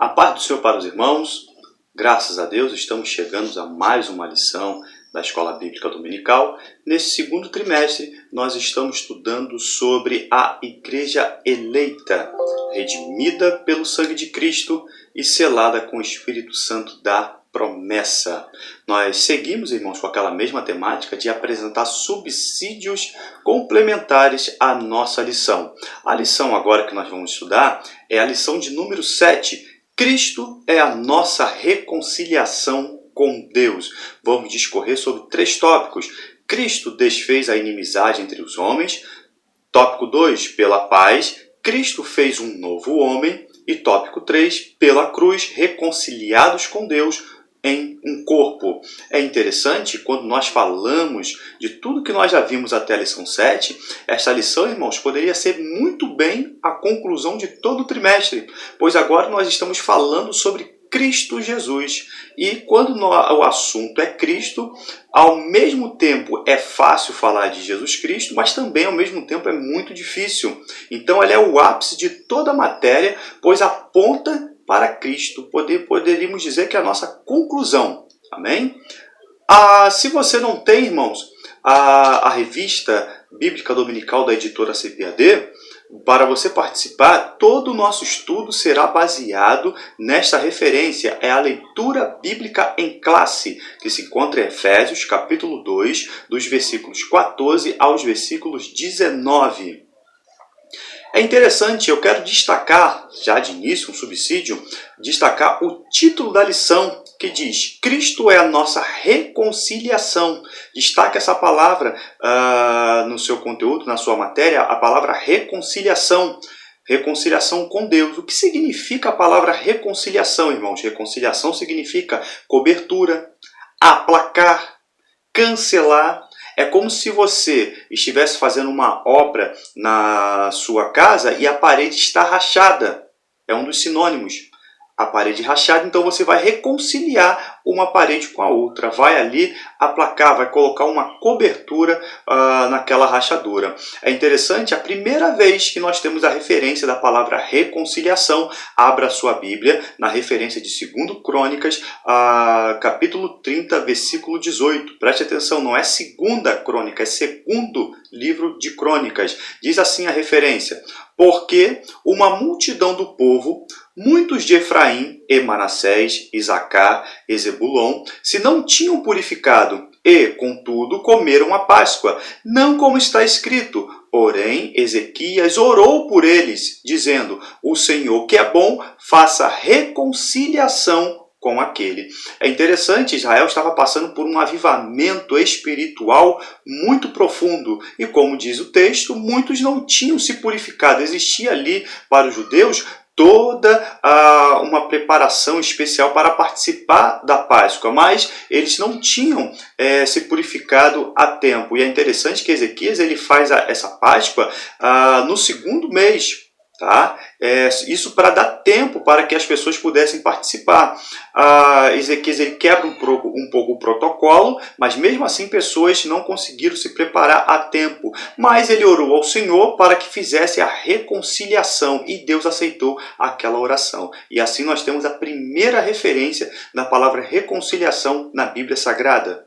A paz do Senhor para os irmãos, graças a Deus estamos chegando a mais uma lição da Escola Bíblica Dominical. Nesse segundo trimestre, nós estamos estudando sobre a Igreja eleita, redimida pelo sangue de Cristo e selada com o Espírito Santo da promessa. Nós seguimos, irmãos, com aquela mesma temática de apresentar subsídios complementares à nossa lição. A lição agora que nós vamos estudar é a lição de número 7. Cristo é a nossa reconciliação com Deus. Vamos discorrer sobre 3 tópicos. Cristo desfez a inimizade entre os homens. Tópico 2, pela paz. Cristo fez um novo homem. E tópico 3, pela cruz, reconciliados com Deus em um corpo. É interessante, quando nós falamos de tudo que nós já vimos até a lição 7, esta lição, irmãos, poderia ser muito bem a conclusão de todo o trimestre, pois agora nós estamos falando sobre Cristo Jesus. E quando o assunto é Cristo, ao mesmo tempo é fácil falar de Jesus Cristo, mas também ao mesmo tempo é muito difícil. Então ele é o ápice de toda a matéria, pois aponta para Cristo. Poderíamos dizer que é a nossa conclusão. Amém? Se você não tem, irmãos, a revista Bíblica Dominical da editora CPAD, para você participar, todo o nosso estudo será baseado nesta referência. É a leitura bíblica em classe, que se encontra em Efésios, capítulo 2, dos versículos 14 aos versículos 19. É interessante, eu quero destacar, já de início, um subsídio, destacar o título da lição, que diz: Cristo é a nossa reconciliação. Destaque essa palavra no seu conteúdo, na sua matéria, a palavra reconciliação. Reconciliação com Deus. O que significa a palavra reconciliação, irmãos? Reconciliação significa cobertura, aplacar, cancelar. É como se você estivesse fazendo uma obra na sua casa e a parede está rachada. É um dos sinônimos. A parede rachada, então você vai reconciliar uma parede com a outra. Vai ali aplacar, vai colocar uma cobertura naquela rachadura. É interessante, a primeira vez que nós temos a referência da palavra reconciliação, abra a sua Bíblia na referência de 2 Crônicas, capítulo 30, versículo 18. Preste atenção, não é 2ª Crônica, é 2º livro de Crônicas. Diz assim a referência: porque uma multidão do povo, muitos de Efraim e Manassés, Isacar e Zebulon, se não tinham purificado e, contudo, comeram a Páscoa, não como está escrito. Porém, Ezequias orou por eles, dizendo: o Senhor, que é bom, faça reconciliação com aquele. É interessante, Israel estava passando por um avivamento espiritual muito profundo. E como diz o texto, muitos não tinham se purificado. Existia ali para os judeus toda uma preparação especial para participar da Páscoa, mas eles não tinham se purificado a tempo. E é interessante que Ezequias ele faz essa Páscoa no 2º mês. Tá? Isso para dar tempo para que as pessoas pudessem participar. Ezequias ele quebra um pouco o protocolo, mas mesmo assim pessoas não conseguiram se preparar a tempo. Mas ele orou ao Senhor para que fizesse a reconciliação e Deus aceitou aquela oração. E assim nós temos a primeira referência da palavra reconciliação na Bíblia Sagrada.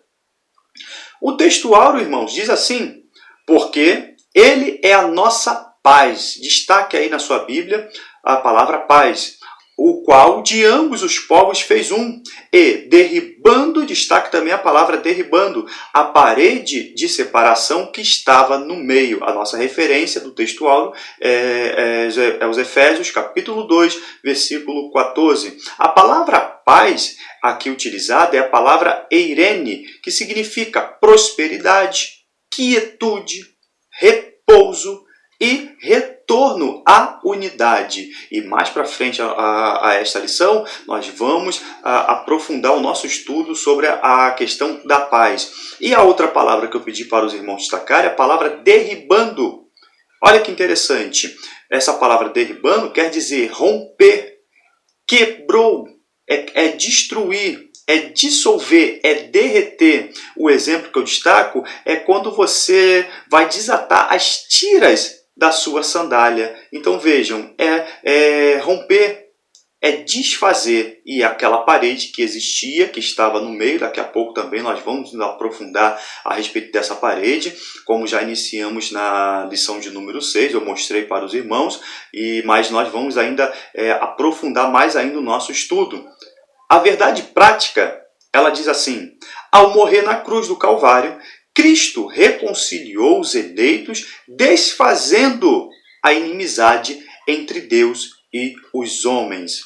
O texto áureo, irmãos, diz assim: porque ele é a nossa paz. Destaque aí na sua Bíblia a palavra paz. O qual de ambos os povos fez um. E derribando, destaque também a palavra derribando, a parede de separação que estava no meio. A nossa referência do texto áureo é os Efésios, capítulo 2, versículo 14. A palavra paz aqui utilizada é a palavra eirene, que significa prosperidade, quietude, repouso e retorno à unidade. E mais para frente a esta lição, nós vamos aprofundar o nosso estudo sobre a questão da paz. E a outra palavra que eu pedi para os irmãos destacar é a palavra derribando. Olha que interessante. Essa palavra derribando quer dizer romper, quebrou, é destruir, é dissolver, é derreter. O exemplo que eu destaco é quando você vai desatar as tiras da sua sandália. Então vejam, romper, é desfazer, e aquela parede que existia, que estava no meio, daqui a pouco também nós vamos nos aprofundar a respeito dessa parede, como já iniciamos na lição de número 6, eu mostrei para os irmãos, mas nós vamos ainda aprofundar mais ainda o nosso estudo. A verdade prática, ela diz assim: ao morrer na cruz do Calvário, Cristo reconciliou os eleitos, desfazendo a inimizade entre Deus e os homens.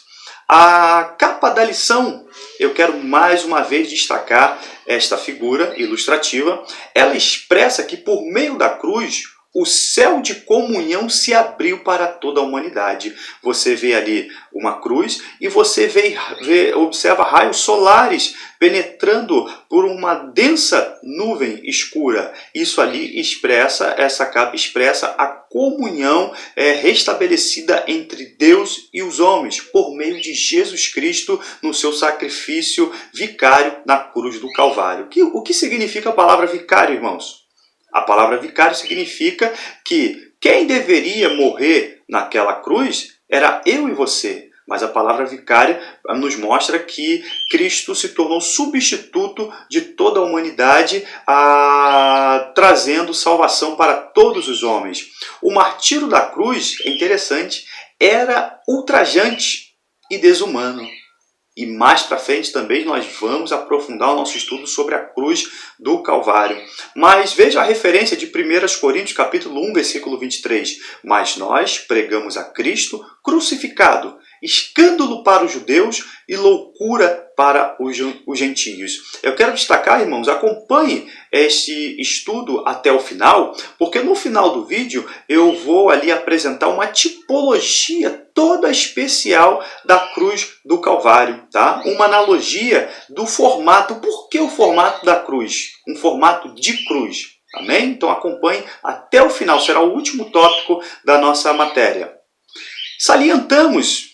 A capa da lição, eu quero mais uma vez destacar esta figura ilustrativa. Ela expressa que por meio da cruz, o céu de comunhão se abriu para toda a humanidade. Você vê ali uma cruz e você observa raios solares penetrando por uma densa nuvem escura. Isso ali expressa, essa capa expressa a comunhão restabelecida entre Deus e os homens por meio de Jesus Cristo no seu sacrifício vicário na cruz do Calvário. O que significa a palavra vicário, irmãos? A palavra vicário significa que quem deveria morrer naquela cruz era eu e você. Mas a palavra vicário nos mostra que Cristo se tornou substituto de toda a humanidade, trazendo salvação para todos os homens. O martírio da cruz, é interessante, era ultrajante e desumano. E mais para frente também nós vamos aprofundar o nosso estudo sobre a cruz do Calvário. Mas veja a referência de 1 Coríntios capítulo 1, versículo 23. Mas nós pregamos a Cristo crucificado, escândalo para os judeus e loucura para os gentios. Eu quero destacar, irmãos, acompanhe este estudo até o final, porque no final do vídeo eu vou ali apresentar uma tipologia toda especial da cruz do Calvário, tá? Uma analogia do formato. Por que o formato da cruz? Um formato de cruz. Amém? Então acompanhe até o final, será o último tópico da nossa matéria. Salientamos,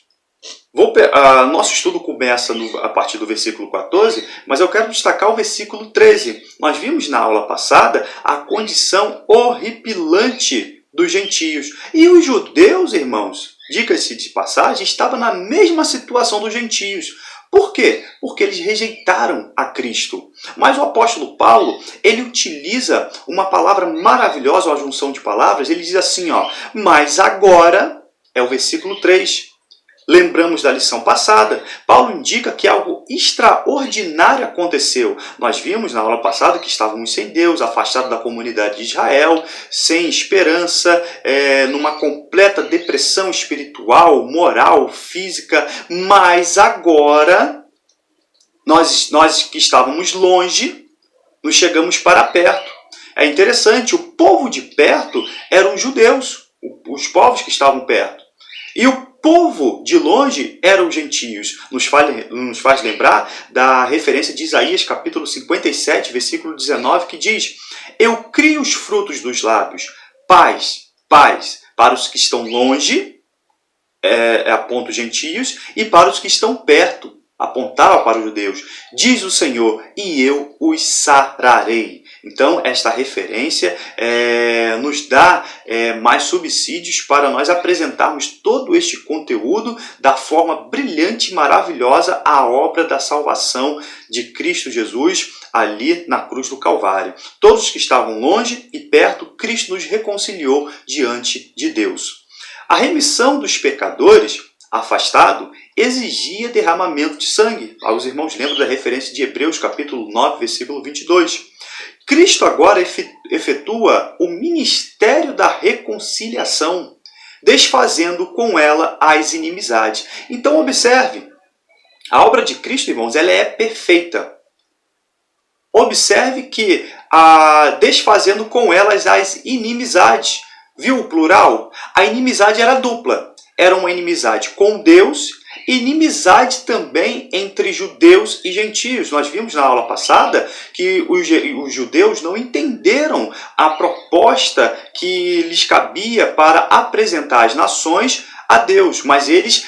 nosso estudo começa a partir do versículo 14, mas eu quero destacar o versículo 13. Nós vimos na aula passada a condição horripilante dos gentios. E os judeus, irmãos, diga-se de passagem, estavam na mesma situação dos gentios. Por quê? Porque eles rejeitaram a Cristo. Mas o apóstolo Paulo, ele utiliza uma palavra maravilhosa, uma junção de palavras. Ele diz assim, mas agora, é o versículo 3. Lembramos da lição passada, Paulo indica que algo extraordinário aconteceu. Nós vimos na aula passada que estávamos sem Deus, afastados da comunidade de Israel, sem esperança, numa completa depressão espiritual, moral, física. Mas agora, nós que estávamos longe, nos chegamos para perto. É interessante, o povo de perto eram os judeus, os povos que estavam perto. E o povo de longe eram os gentios. Nos faz lembrar da referência de Isaías, capítulo 57, versículo 19, que diz: eu crio os frutos dos lábios, paz, paz, para os que estão longe, aponta os gentios, e para os que estão perto, apontava para os judeus. Diz o Senhor, e eu os sararei. Então, esta referência nos dá mais subsídios para nós apresentarmos todo este conteúdo da forma brilhante e maravilhosa, a obra da salvação de Cristo Jesus ali na cruz do Calvário. Todos que estavam longe e perto, Cristo nos reconciliou diante de Deus. A remissão dos pecadores afastado exigia derramamento de sangue. Os irmãos lembram da referência de Hebreus capítulo 9, versículo 22. Cristo agora efetua o ministério da reconciliação, desfazendo com ela as inimizades. Então observe, a obra de Cristo, irmãos, ela é perfeita. Observe que desfazendo com elas as inimizades. Viu o plural? A inimizade era dupla. Era uma inimizade com Deus e inimizade também entre judeus e gentios. Nós vimos na aula passada que os judeus não entenderam a proposta que lhes cabia para apresentar as nações a Deus, mas eles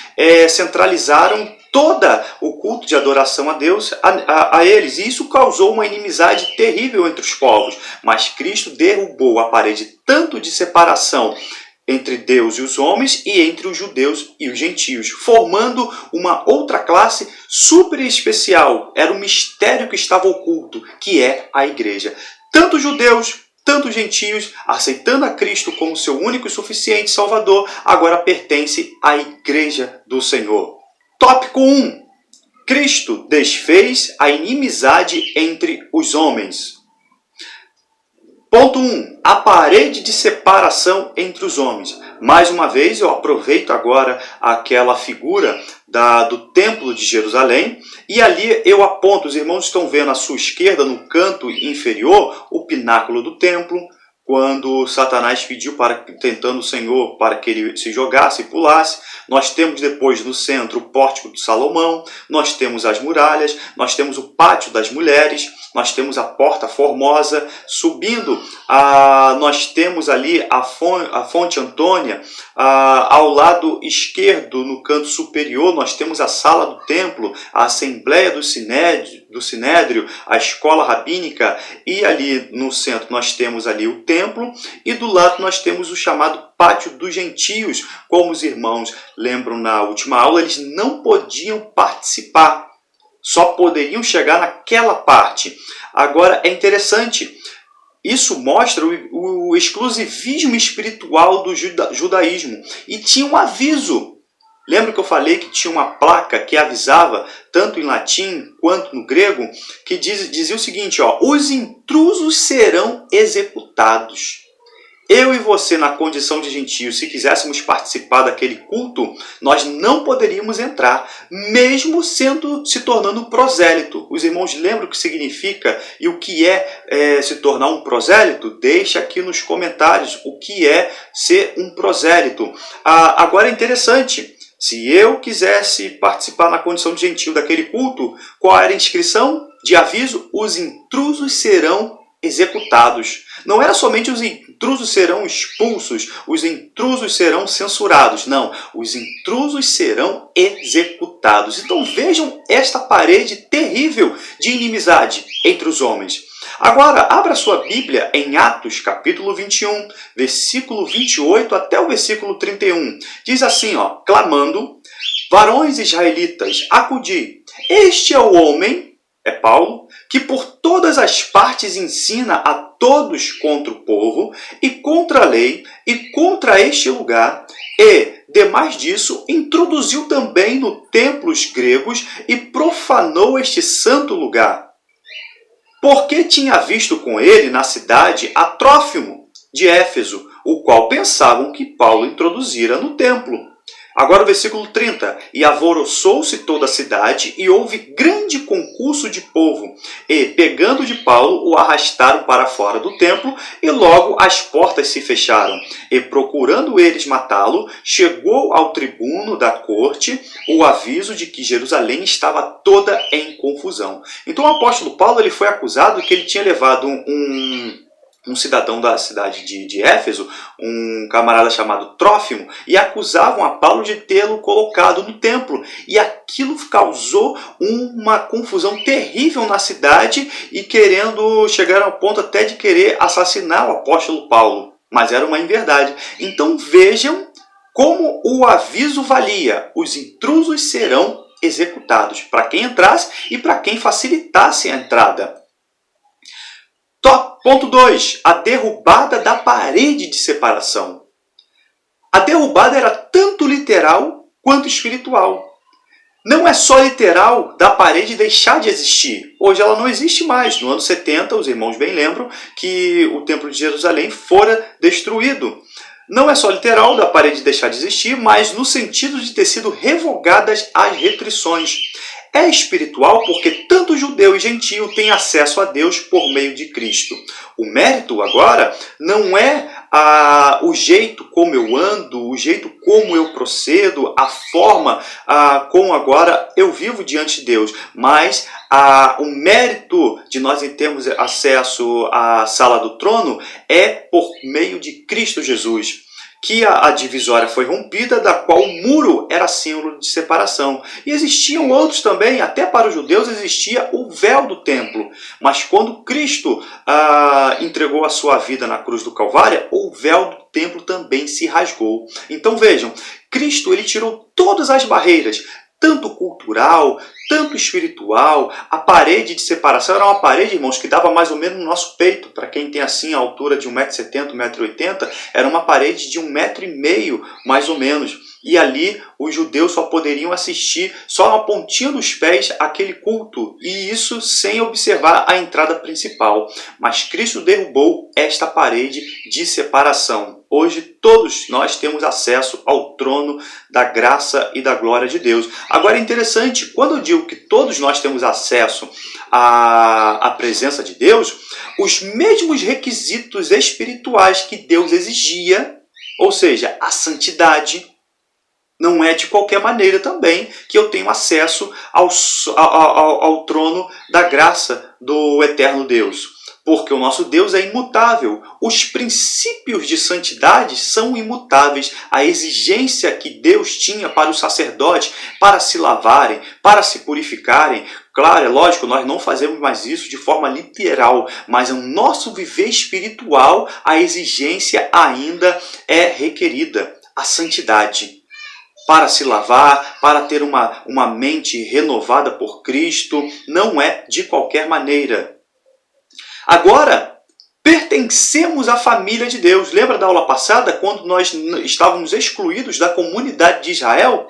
centralizaram todo o culto de adoração a Deus a eles. E isso causou uma inimizade terrível entre os povos. Mas Cristo derrubou a parede tanto de separação entre Deus e os homens e entre os judeus e os gentios, formando uma outra classe super especial. Era um mistério que estava oculto, que é a igreja. Tanto judeus, tanto gentios, aceitando a Cristo como seu único e suficiente Salvador, agora pertence à igreja do Senhor. Tópico 1. Cristo desfez a inimizade entre os homens. Ponto 1. A parede de separação entre os homens. Mais uma vez, eu aproveito agora aquela figura do Templo de Jerusalém e ali eu aponto, os irmãos estão vendo à sua esquerda, no canto inferior, o pináculo do templo, quando Satanás pediu, tentando o Senhor, para que ele se jogasse e pulasse. Nós temos depois no centro o pórtico de Salomão, nós temos as muralhas, nós temos o pátio das mulheres, nós temos a porta formosa, subindo, nós temos ali a fonte Antônia, ao lado esquerdo, no canto superior, nós temos a sala do templo, a assembleia do Sinédrio, a escola rabínica, e ali no centro nós temos ali o templo, e do lado nós temos o chamado pátio dos gentios. Como os irmãos lembram na última aula, eles não podiam participar, só poderiam chegar naquela parte. Agora é interessante, isso mostra o exclusivismo espiritual do judaísmo. E tinha um aviso. Lembra que eu falei que tinha uma placa que avisava, tanto em latim quanto no grego, que dizia o seguinte, os intrusos serão executados. Eu e você, na condição de gentios, se quiséssemos participar daquele culto, nós não poderíamos entrar, mesmo se tornando prosélito. Os irmãos lembram o que significa e o que é se tornar um prosélito? Deixa aqui nos comentários o que é ser um prosélito. Agora é interessante, se eu quisesse participar na condição de gentio daquele culto, qual era a inscrição de aviso? Os intrusos serão executados. Não era somente os intrusos serão expulsos, os intrusos serão censurados. Não, os intrusos serão executados. Então vejam esta parede terrível de inimizade entre os homens. Agora, abra sua Bíblia em Atos, capítulo 21, versículo 28 até o versículo 31. Diz assim, clamando, varões israelitas, acudi. Este é o homem, é Paulo, que por todas as partes ensina a todos contra o povo e contra a lei e contra este lugar, e, demais disso, introduziu também no templo os gregos e profanou este santo lugar. Porque tinha visto com ele na cidade a Trófimo de Éfeso, o qual pensavam que Paulo introduzira no templo. Agora o versículo 30. E alvoroçou-se toda a cidade, e houve grande concurso de povo. E, pegando de Paulo, o arrastaram para fora do templo, e logo as portas se fecharam. E, procurando eles matá-lo, chegou ao tribuno da corte o aviso de que Jerusalém estava toda em confusão. Então o apóstolo Paulo ele foi acusado que ele tinha levado um cidadão da cidade de Éfeso, um camarada chamado Trófimo, e acusavam a Paulo de tê-lo colocado no templo. E aquilo causou uma confusão terrível na cidade e chegaram ao ponto até de querer assassinar o apóstolo Paulo. Mas era uma inverdade. Então vejam como o aviso valia. Os intrusos serão executados, para quem entrasse e para quem facilitasse a entrada. Ponto 2. A derrubada da parede de separação. A derrubada era tanto literal quanto espiritual. Não é só literal da parede deixar de existir. Hoje ela não existe mais. No ano 70, os irmãos bem lembram que o Templo de Jerusalém fora destruído. Não é só literal da parede deixar de existir, mas no sentido de ter sido revogadas as restrições. É espiritual porque tanto judeu e gentio têm acesso a Deus por meio de Cristo. O mérito agora não é o jeito como eu ando, o jeito como eu procedo, a forma como agora eu vivo diante de Deus, mas o mérito de nós termos acesso à sala do trono é por meio de Cristo Jesus. Que a divisória foi rompida, da qual o muro era símbolo de separação. E existiam outros também, até para os judeus existia o véu do templo. Mas quando Cristo entregou a sua vida na cruz do Calvário, o véu do templo também se rasgou. Então vejam, Cristo ele tirou todas as barreiras, tanto cultural, tanto espiritual. A parede de separação era uma parede, irmãos, que dava mais ou menos no nosso peito. Para quem tem assim a altura de 1,70 m, 1,80 m, era uma parede de 1,5 m, mais ou menos. E ali os judeus só poderiam assistir só na pontinha dos pés aquele culto. E isso sem observar a entrada principal. Mas Cristo derrubou esta parede de separação. Hoje todos nós temos acesso ao trono da graça e da glória de Deus. Agora é interessante, quando eu digo que todos nós temos acesso à presença de Deus, os mesmos requisitos espirituais que Deus exigia, ou seja, a santidade, não é de qualquer maneira também que eu tenho acesso ao trono da graça do eterno Deus. Porque o nosso Deus é imutável. Os princípios de santidade são imutáveis. A exigência que Deus tinha para os sacerdotes, para se lavarem, para se purificarem. Claro, é lógico, nós não fazemos mais isso de forma literal, mas no nosso viver espiritual, a exigência ainda é requerida. A santidade. Para se lavar, para ter uma mente renovada por Cristo, não é de qualquer maneira. Agora, pertencemos à família de Deus. Lembra da aula passada, quando nós estávamos excluídos da comunidade de Israel?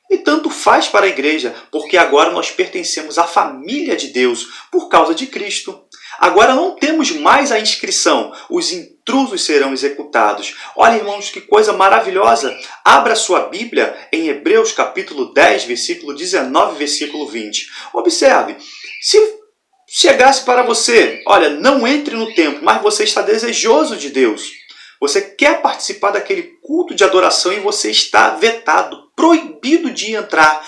E tanto faz para a igreja, porque agora nós pertencemos à família de Deus, por causa de Cristo. Agora não temos mais a inscrição, os intrusos serão executados. Olha, irmãos, que coisa maravilhosa. Abra sua Bíblia em Hebreus capítulo 10, versículo 19, versículo 20. Observe, se chegasse para você, olha, não entre no templo, mas você está desejoso de Deus. Você quer participar daquele culto de adoração e você está vetado, proibido de entrar.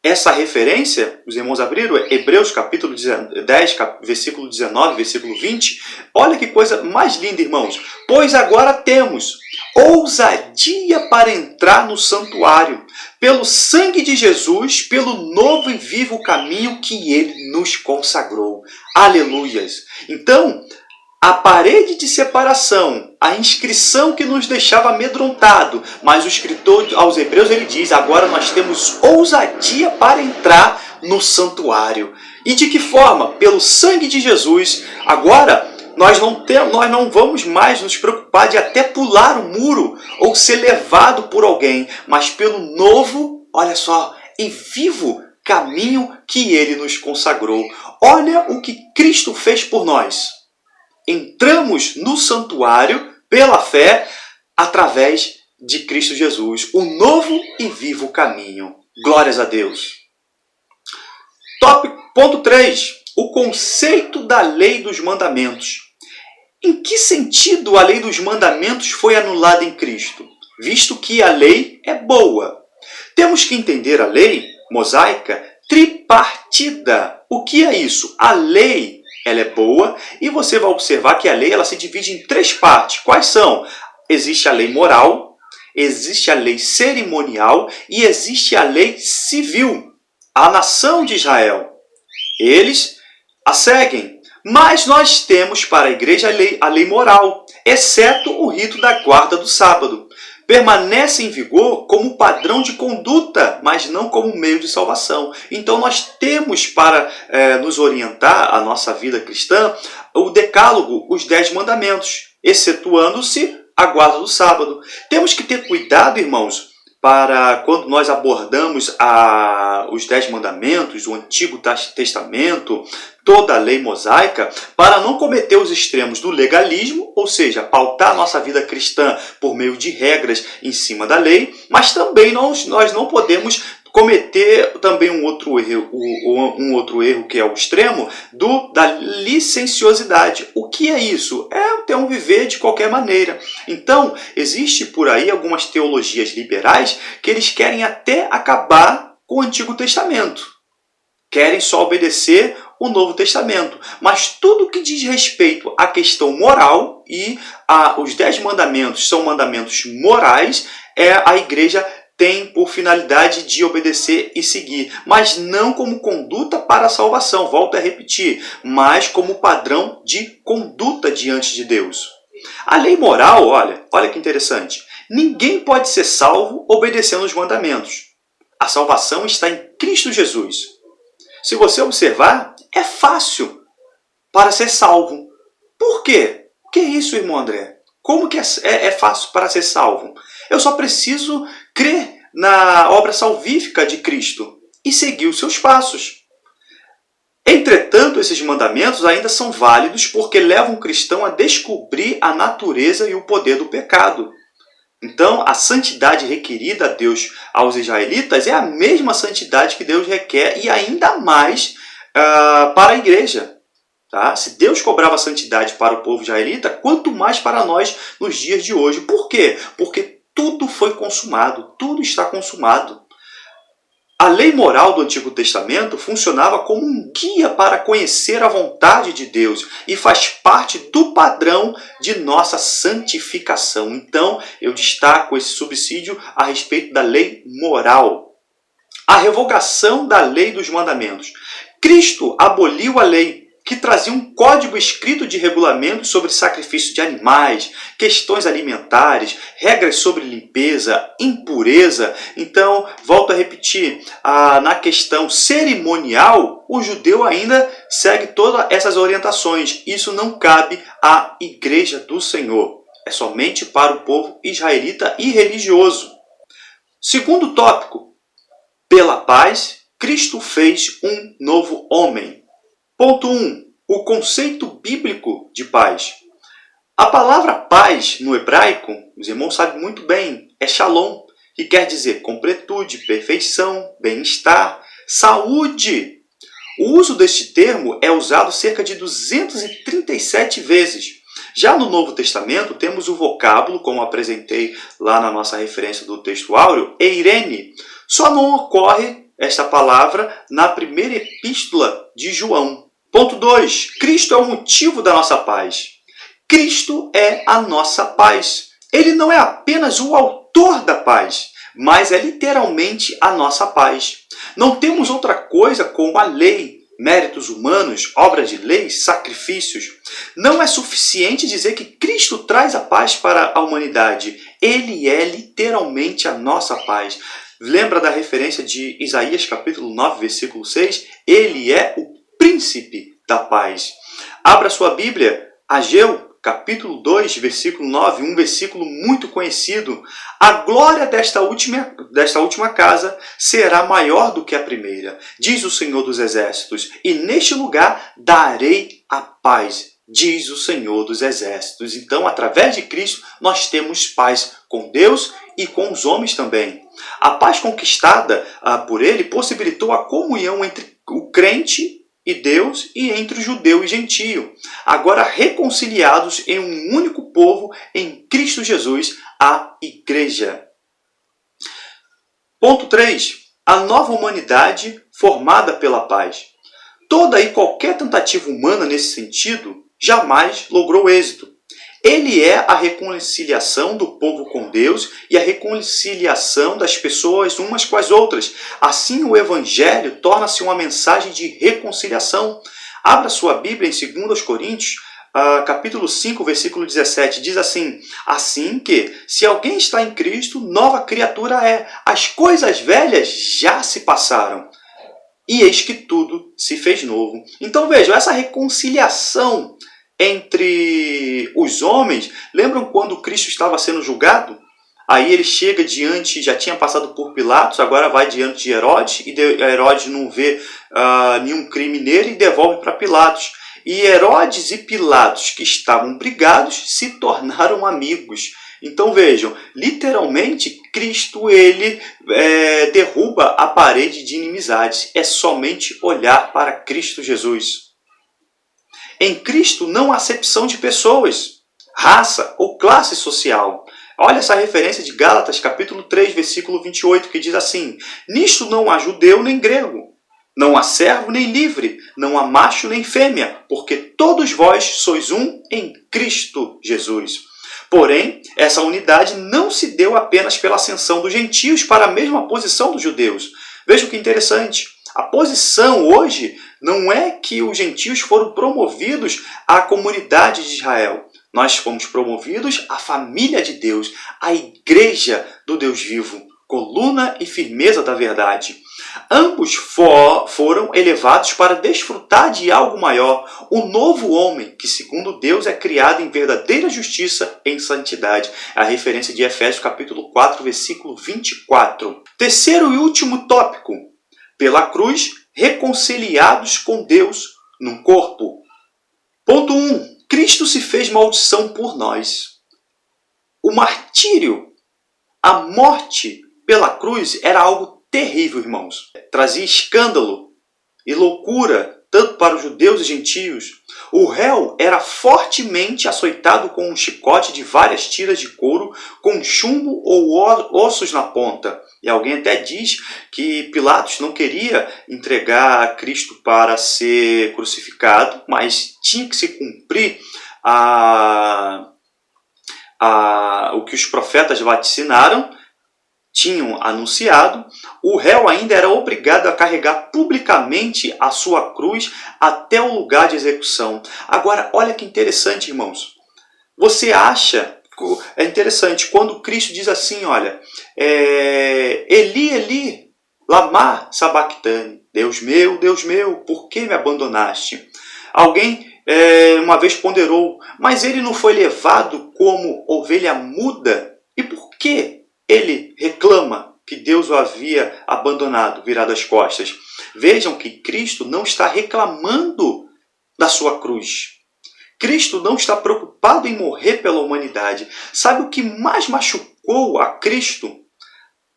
Essa referência, os irmãos abriram, Hebreus capítulo 10, versículo 19, versículo 20. Olha que coisa mais linda, irmãos. Pois agora temos ousadia para entrar no santuário, pelo sangue de Jesus, pelo novo e vivo caminho que Ele nos consagrou. Aleluias! Então, a parede de separação, a inscrição que nos deixava amedrontado, mas o escritor aos Hebreus ele diz, agora nós temos ousadia para entrar no santuário. E de que forma? Pelo sangue de Jesus. Agora, nós não vamos mais nos preocupar de até pular o muro ou ser levado por alguém, mas pelo novo, olha só, e vivo caminho que Ele nos consagrou. Olha o que Cristo fez por nós. Entramos no santuário pela fé através de Cristo Jesus, o novo e vivo caminho. Glórias a Deus. Ponto 3. O conceito da lei dos mandamentos. Em que sentido a lei dos mandamentos foi anulada em Cristo? Visto que a lei é boa. Temos que entender a lei mosaica tripartida. O que é isso? A lei ela é boa e você vai observar que a lei ela se divide em 3 partes. Quais são? Existe a lei moral, existe a lei cerimonial e existe a lei civil. A nação de Israel, eles a seguem. Mas nós temos para a igreja a lei moral, exceto o rito da guarda do sábado. Permanece em vigor como padrão de conduta, mas não como meio de salvação. Então nós temos para nos orientar a nossa vida cristã o decálogo, os 10 mandamentos, excetuando-se a guarda do sábado. Temos que ter cuidado, irmãos, para quando nós abordamos os 10 mandamentos, o Antigo Testamento, toda a lei mosaica, para não cometer os extremos do legalismo, ou seja, pautar a nossa vida cristã por meio de regras em cima da lei, mas também nós não podemos cometer também um outro erro que é o extremo da licenciosidade. O que é isso? É ter um viver de qualquer maneira. Então, existe por aí algumas teologias liberais que eles querem até acabar com o Antigo Testamento. Querem só obedecer o Novo Testamento. Mas tudo que diz respeito à questão moral e os 10 mandamentos são mandamentos morais, a igreja tem por finalidade de obedecer e seguir, mas não como conduta para a salvação, volto a repetir, mas como padrão de conduta diante de Deus. A lei moral, olha que interessante. Ninguém pode ser salvo obedecendo os mandamentos. A salvação está em Cristo Jesus. Se você observar, é fácil para ser salvo. Por quê? O que é isso, irmão André? Como que é fácil para ser salvo? Eu só preciso crer na obra salvífica de Cristo e seguir os seus passos. Entretanto, esses mandamentos ainda são válidos porque levam o cristão a descobrir a natureza e o poder do pecado. Então, a santidade requerida a Deus aos israelitas é a mesma santidade que Deus requer e ainda mais para a igreja. Tá? Se Deus cobrava santidade para o povo israelita, quanto mais para nós nos dias de hoje. Por quê? Porque tudo foi consumado, tudo está consumado. A lei moral do Antigo Testamento funcionava como um guia para conhecer a vontade de Deus e faz parte do padrão de nossa santificação. Então, eu destaco esse subsídio a respeito da lei moral. A revogação da lei dos mandamentos. Cristo aboliu a lei, que trazia um código escrito de regulamentos sobre sacrifício de animais, questões alimentares, regras sobre limpeza, impureza. Então, volto a repetir, na questão cerimonial, o judeu ainda segue todas essas orientações. Isso não cabe à Igreja do Senhor. É somente para o povo israelita e religioso. Segundo tópico, pela paz, Cristo fez um novo homem. Ponto 1. O conceito bíblico de paz. A palavra paz no hebraico, os irmãos sabem muito bem, é shalom, que quer dizer completude, perfeição, bem-estar, saúde. O uso deste termo é usado cerca de 237 vezes. Já no Novo Testamento, temos o vocábulo, como apresentei lá na nossa referência do texto áureo, eirene. Só não ocorre esta palavra na primeira epístola de João. Ponto 2. Cristo é o motivo da nossa paz. Cristo é a nossa paz. Ele não é apenas o autor da paz, mas é literalmente a nossa paz. Não temos outra coisa como a lei, méritos humanos, obras de lei, sacrifícios. Não é suficiente dizer que Cristo traz a paz para a humanidade. Ele é literalmente a nossa paz. Lembra da referência de Isaías capítulo 9, versículo 6? Ele é o príncipe da paz. Abra sua Bíblia, Ageu, capítulo 2, versículo 9, um versículo muito conhecido. A glória desta última casa será maior do que a primeira, diz o Senhor dos Exércitos, e neste lugar darei a paz, diz o Senhor dos Exércitos. Então, através de Cristo, nós temos paz com Deus e com os homens também. A paz conquistada por Ele possibilitou a comunhão entre o crente e Deus e entre o judeu e gentio, agora reconciliados em um único povo em Cristo Jesus, a Igreja. Ponto 3. A nova humanidade formada pela paz. Toda e qualquer tentativa humana nesse sentido jamais logrou êxito. Ele é a reconciliação do povo com Deus e a reconciliação das pessoas umas com as outras. Assim, o Evangelho torna-se uma mensagem de reconciliação. Abra sua Bíblia em 2 Coríntios, capítulo 5, versículo 17. Diz assim: assim que, se alguém está em Cristo, nova criatura é. As coisas velhas já se passaram. E eis que tudo se fez novo. Então vejam, essa reconciliação entre os homens, lembram quando Cristo estava sendo julgado? Aí ele chega diante, já tinha passado por Pilatos, agora vai diante de Herodes, e Herodes não vê nenhum crime nele e devolve para Pilatos. E Herodes e Pilatos, que estavam brigados, se tornaram amigos. Então vejam, literalmente Cristo ele derruba a parede de inimizades. É somente olhar para Cristo Jesus. Em Cristo não há acepção de pessoas, raça ou classe social. Olha essa referência de Gálatas capítulo 3, versículo 28, que diz assim: nisto não há judeu nem grego, não há servo nem livre, não há macho nem fêmea, porque todos vós sois um em Cristo Jesus. Porém, essa unidade não se deu apenas pela ascensão dos gentios para a mesma posição dos judeus. Veja que interessante. A posição hoje não é que os gentios foram promovidos à comunidade de Israel. Nós fomos promovidos à família de Deus, à igreja do Deus vivo, coluna e firmeza da verdade. Ambos foram elevados para desfrutar de algo maior, o novo homem, que segundo Deus é criado em verdadeira justiça e em santidade. A referência de Efésios capítulo 4, versículo 24. Terceiro e último tópico. Pela cruz, reconciliados com Deus num corpo. Ponto 1. Cristo se fez maldição por nós. O martírio, a morte pela cruz era algo terrível, irmãos. Trazia escândalo e loucura, tanto para os judeus e gentios. O réu era fortemente açoitado com um chicote de várias tiras de couro, com chumbo ou ossos na ponta. E alguém até diz que Pilatos não queria entregar Cristo para ser crucificado, mas tinha que se cumprir o que os profetas vaticinaram, tinham anunciado. O réu ainda era obrigado a carregar publicamente a sua cruz até o lugar de execução. Agora, olha que interessante, irmãos. Você acha... É interessante, quando Cristo diz assim, olha, Eli, Eli, lama sabachthani, Deus meu, por que me abandonaste? Alguém uma vez ponderou, mas ele não foi levado como ovelha muda? E por que ele reclama que Deus o havia abandonado, virado as costas? Vejam que Cristo não está reclamando da sua cruz. Cristo não está preocupado em morrer pela humanidade. Sabe o que mais machucou a Cristo?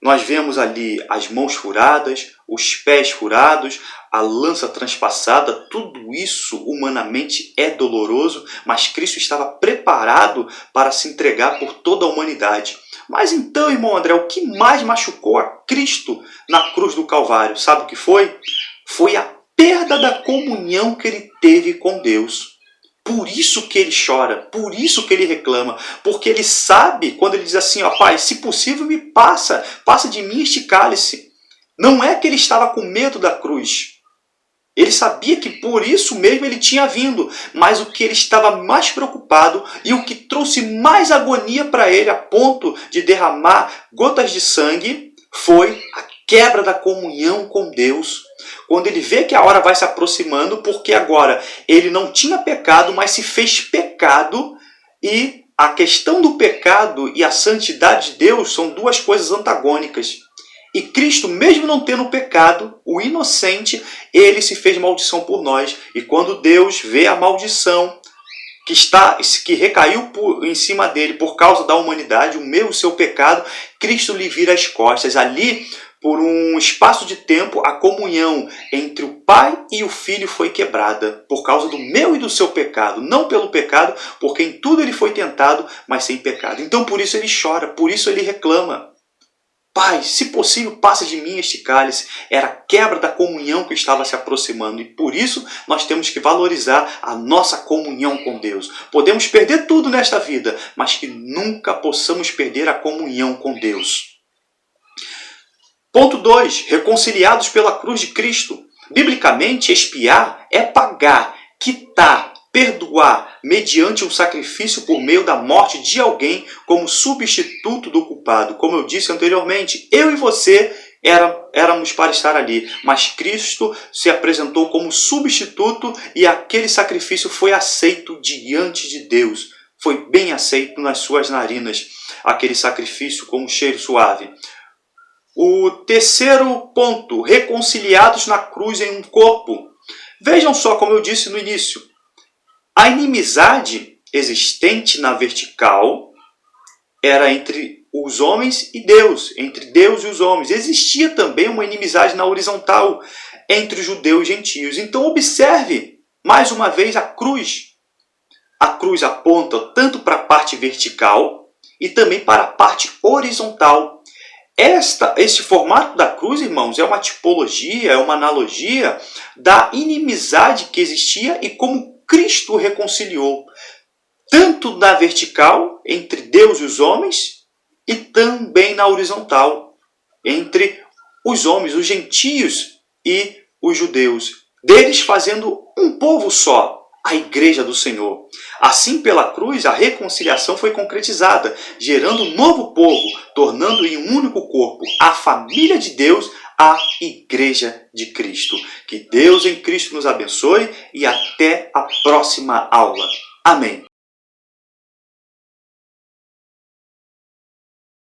Nós vemos ali as mãos furadas, os pés furados, a lança transpassada. Tudo isso humanamente é doloroso, mas Cristo estava preparado para se entregar por toda a humanidade. Mas então, irmão André, o que mais machucou a Cristo na cruz do Calvário? Sabe o que foi? Foi a perda da comunhão que ele teve com Deus. Por isso que ele chora, por isso que ele reclama, porque ele sabe, quando ele diz assim, ó, Pai, se possível me passa de mim este cálice. Não é que ele estava com medo da cruz. Ele sabia que por isso mesmo ele tinha vindo, mas o que ele estava mais preocupado e o que trouxe mais agonia para ele a ponto de derramar gotas de sangue foi a quebra da comunhão com Deus. Quando ele vê que a hora vai se aproximando, porque agora ele não tinha pecado, mas se fez pecado, e a questão do pecado e a santidade de Deus são duas coisas antagônicas. E Cristo, mesmo não tendo pecado, o inocente, ele se fez maldição por nós. E quando Deus vê a maldição que recaiu em cima dele por causa da humanidade, o meu e o seu pecado, Cristo lhe vira as costas. Ali, por um espaço de tempo, a comunhão entre o Pai e o Filho foi quebrada por causa do meu e do seu pecado. Não pelo pecado, porque em tudo ele foi tentado, mas sem pecado. Então por isso ele chora, por isso ele reclama. Pai, se possível, passa de mim este cálice. Era a quebra da comunhão que estava se aproximando. E por isso nós temos que valorizar a nossa comunhão com Deus. Podemos perder tudo nesta vida, mas que nunca possamos perder a comunhão com Deus. Ponto 2. Reconciliados pela cruz de Cristo. Biblicamente, expiar é pagar, quitar, perdoar, mediante um sacrifício por meio da morte de alguém como substituto do culpado. Como eu disse anteriormente, eu e você éramos para estar ali, mas Cristo se apresentou como substituto e aquele sacrifício foi aceito diante de Deus. Foi bem aceito nas suas narinas, aquele sacrifício como cheiro suave. O terceiro ponto, reconciliados na cruz em um corpo. Vejam só, como eu disse no início, a inimizade existente na vertical era entre os homens e Deus, entre Deus e os homens. Existia também uma inimizade na horizontal entre os judeus e gentios. Então observe, mais uma vez, a cruz. A cruz aponta tanto para a parte vertical e também para a parte horizontal. Este formato da cruz, irmãos, é uma tipologia, é uma analogia da inimizade que existia e como Cristo reconciliou, tanto na vertical, entre Deus e os homens, e também na horizontal, entre os homens, os gentios e os judeus, deles fazendo um povo só. a igreja do Senhor. Assim, pela cruz, a reconciliação foi concretizada, gerando um novo povo, tornando em um único corpo a família de Deus, a igreja de Cristo. Que Deus em Cristo nos abençoe e até a próxima aula. Amém.